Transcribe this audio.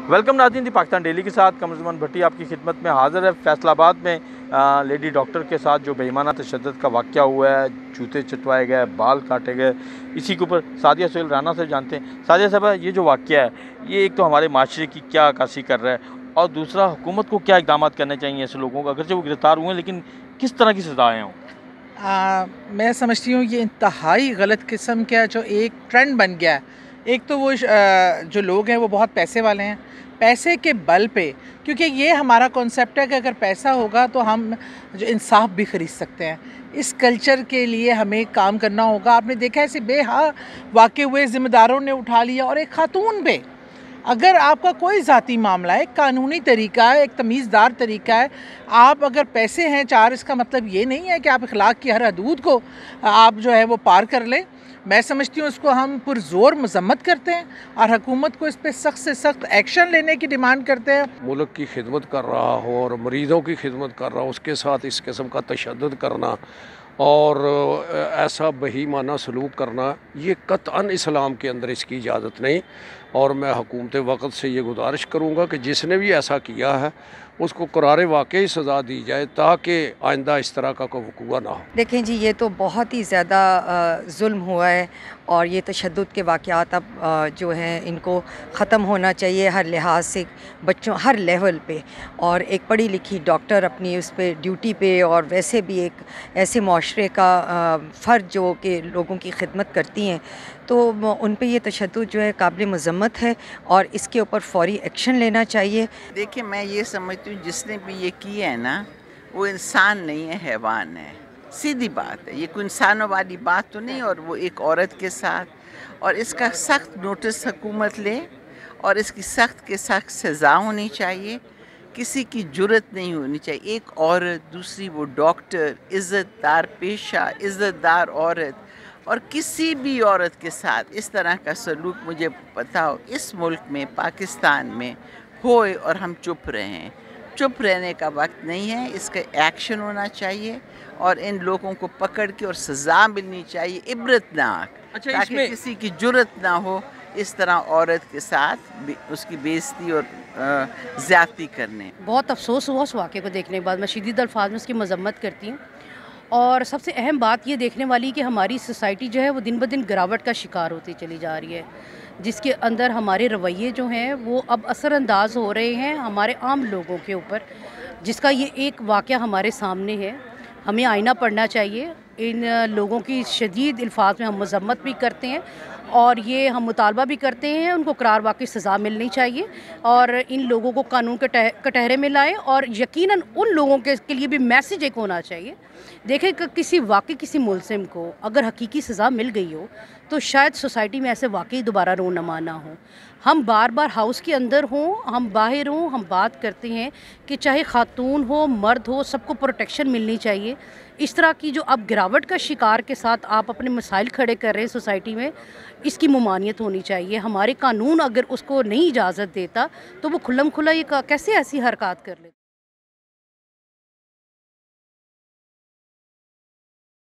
Welcome नाज़रीन, Pakistan daily के साथ कमरुज़्ज़मान भट्टी आपकी खिदमत में हाज़िर है। फैसलाबाद में लेडी डॉक्टर के साथ जो बेईमाना तशद्दुद का वाक़या हुआ है, जूते चटवाए गए, बाल काटे गए, इसी के ऊपर सादिया सुहेल राना से जानते हैं। सादिया साहबा, ये जो वाक़या है, ये एक तो हमारे माशरे की क्या अक्कासी कर रहा है, और दूसरा हुकूमत को क्या इक़दाम करने चाहिए ऐसे लोगों को, अगरचे वो गिरफ़्तार हुए हैं लेकिन किस तरह की सज़ाएँ हों? मैं समझती हूँ ये इंतहाई गलत किस्म का जो एक ट्रेंड बन गया है। एक तो वो जो लोग हैं वो बहुत पैसे वाले हैं, पैसे के बल पे, क्योंकि ये हमारा कॉन्सेप्ट है कि अगर पैसा होगा तो हम जो इंसाफ भी ख़रीद सकते हैं। इस कल्चर के लिए हमें काम करना होगा। आपने देखा ऐसे वाक़े हुए, ज़िम्मेदारों ने उठा लिया, और एक खातून पे अगर आपका कोई ज़ाती मामला है, एक कानूनी तरीका है, एक तमीज़दार तरीका है। आप अगर पैसे हैं चार, इसका मतलब ये नहीं है कि आप अखलाक की हर हदूद को आप जो है वो पार कर लें। मैं समझती हूँ इसको हम पुरज़ोर मज़म्मत करते हैं और हुकूमत को इस पर सख्त से सख्त एक्शन लेने की डिमांड करते हैं। मुल्क की खिदमत कर रहा हो और मरीज़ों की खिदमत कर रहा हो, उसके साथ इस किस्म का तशद्दुद करना और ऐसा बहीमाना सलूक करना, ये कतअन इस्लाम के अंदर इसकी इजाज़त नहीं। और मैं हुकूमत वक़्त से ये गुजारिश करूँगा कि जिसने भी ऐसा किया है उसको करारे वाकई सज़ा दी जाए, ताकि आइंदा इस तरह का कोई वक़ूआ ना हो। देखें जी, ये तो बहुत ही ज़्यादा जुल्म हुआ है, और ये तशद्दुद के वाक़यात अब जो हैं इनको ख़त्म होना चाहिए हर लिहाज से, बच्चों हर लेवल पे। और एक पढ़ी लिखी डॉक्टर अपनी उस पे ड्यूटी पे, और वैसे भी एक ऐसे माशरे का फ़र्द जो कि लोगों की खिदमत करती हैं, तो उन पे ये तशद्दुद जो है काबिल मज़म्मत है, और इसके ऊपर फ़ौरी एक्शन लेना चाहिए। देखिए, मैं ये समझती हूँ जिसने भी ये किया है ना, वो इंसान नहीं है, हैवान है। सीधी बात है, ये कोई इंसानों वाली बात तो नहीं। और वो एक औरत के साथ, और इसका सख्त नोटिस हुकूमत ले, और इसकी सख्त के सख्त सज़ा होनी चाहिए। किसी की जुर्रत नहीं होनी चाहिए, एक औरत, दूसरी वो डॉक्टर, इज़्ज़तदार पेशा, इज़्ज़तदार औरत, और किसी भी औरत के साथ इस तरह का सलूक मुझे पता हो इस मुल्क में, पाकिस्तान में होए, और हम चुप रहें। चुप रहने का वक्त नहीं है, इसका एक्शन होना चाहिए, और इन लोगों को पकड़ के और सज़ा मिलनी चाहिए इबरतनाक, ताकि किसी की जुर्रत ना हो इस तरह औरत के साथ उसकी बेइज्जती और ज़्यादती करने। बहुत अफसोस हुआ उस वाक़े को देखने के बाद। मैं शदीद अल्फाज में उसकी मज़म्मत करती हूँ। और सबसे अहम बात ये देखने वाली कि हमारी सोसाइटी जो है वो दिन ब दिन गिरावट का शिकार होती चली जा रही है, जिसके अंदर हमारे रवैये जो हैं वो अब असरअंदाज हो रहे हैं हमारे आम लोगों के ऊपर, जिसका ये एक वाक़या हमारे सामने है। हमें आईना पढ़ना चाहिए। इन लोगों की शदीद अल्फाज में हम मज़म्मत भी करते हैं, और ये हम मुतालबा भी करते हैं उनको करार वाक़ई सज़ा मिलनी चाहिए, और इन लोगों को कानून के कटहरे में लाएं। और यकीनन उन लोगों के लिए भी मैसेज एक होना चाहिए। देखें कि किसी मुलज़िम को अगर हकीकी सज़ा मिल गई हो तो शायद सोसाइटी में ऐसे वाक़ई दोबारा रोनमा ना हो। हम बार बार हाउस के अंदर हों, हम बाहर हों, हम बात करते हैं कि चाहे ख़ातून हो, मर्द हो, सबको प्रोटेक्शन मिलनी चाहिए। इस तरह की जो अब गिरावट का शिकार के साथ आप अपने मसाइल खड़े कर रहे हैं सोसाइटी में, इसकी ममानियत होनी चाहिए। हमारे कानून अगर उसको नहीं इजाज़त देता तो वो खुल्लम खुल्ला ये कैसे ऐसी हरकत कर लेता।